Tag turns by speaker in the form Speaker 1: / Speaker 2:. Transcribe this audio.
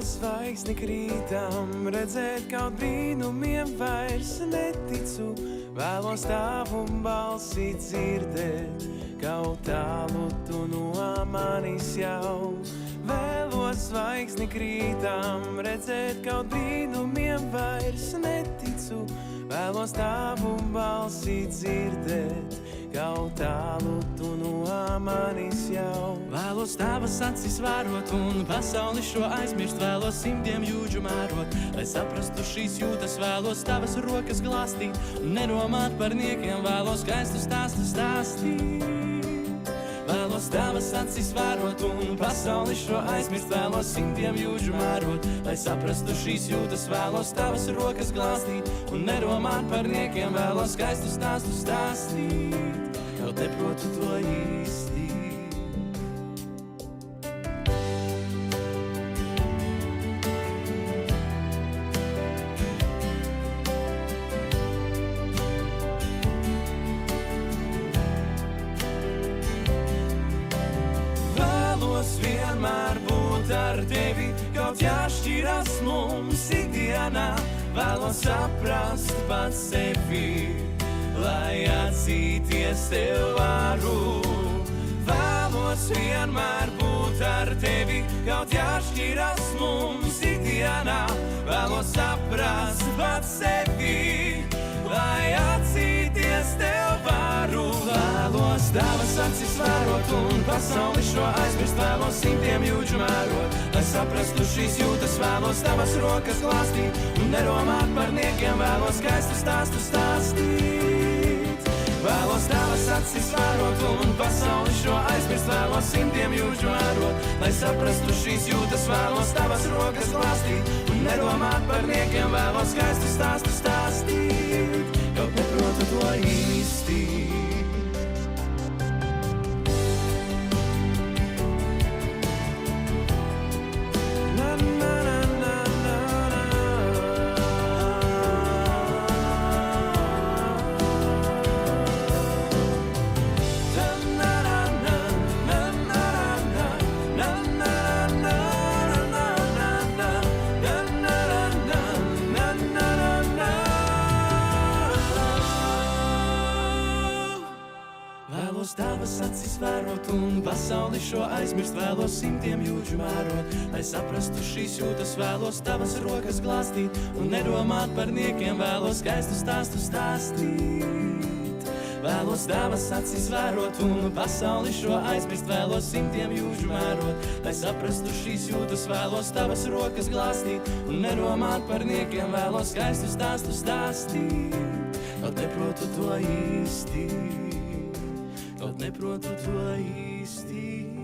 Speaker 1: Vēlos zvaigzni krītam, redzēt kaut brīnumiem vairs neticu. Vēlos tavu balsi dzirdēt, kaut tālu tu no manis jau. Vēlos zvaigzni krītam, redzēt kaut brīnumiem vairs neticu. Vēlos tavu balsi dzirdēt, kaut tālu tu no manis jau.
Speaker 2: Vēlos tavas acis vērot un pasauli šo aizmirst. Vēlos simtiem jūdžu mērot, lai saprastu šīs jūtas. Vēlos tavas rokas glāstīt un nedomāt par niekiem. Vēlos skaistu stāstu stāstīt. Vēlos tavas acis vērot un pasauli šo aizmirst. Vēlos simtiem jūdžu mērot, lai saprastu šīs jūtas. Vēlos tavas rokas glāstīt un nedomāt par niekiem. Vēlos skaistu stāstu stāstīt, kaut neprotu to īsti.
Speaker 1: Vienmēr būt ar tevi, kaut jāšķiras mums ikdienā. Vēlos saprast pats sevi, lai atzīties tev varu. Vēlos vienmēr būt ar tevi, kaut jāšķiras mums ikdienā. Vēlos saprast pats sevi, lai atzīties tev varu. Vēlos tavas acis vērot un pasauli šo aizmirst. Vēlos simtiem jūdžu mērot, lai saprastu šīs jūtas. Vēlos tavas rokas glāstīt un nedomāt par niekiem. Vēlos skaistu stāstu stāstīt. Vēlos tavas acis vērot un pasauli šo aizmirst. Vēlos simtiem jūdžu mērot, lai saprastu šīs jūtas. Vēlos tavas rokas glāstīt un nedomāt par niekiem. Vēlos skaistu stāstu stāstīt, kaut neprotu to īsti.
Speaker 2: Vēlos tavas acis vērot un pasauli šo aizmirst. Vēlos simtiem jūdžu mērot, lai saprastu šīs jūtas. Vēlos tavas rokas glāstīt un nedomāt par niekiem. Vēlos skaistu stāstu stāstīt. Vēlos tavas acis vērot un pasauli šo aizmirst. Vēlos simtiem jūdžu mērot, lai saprastu šīs jūtas. Vēlos tavas rokas glāstīt un nedomāt par niekiem. Vēlos skaistu stāstu stāstīt, kaut neprotu to īsti. Kaut neprotu to īsti.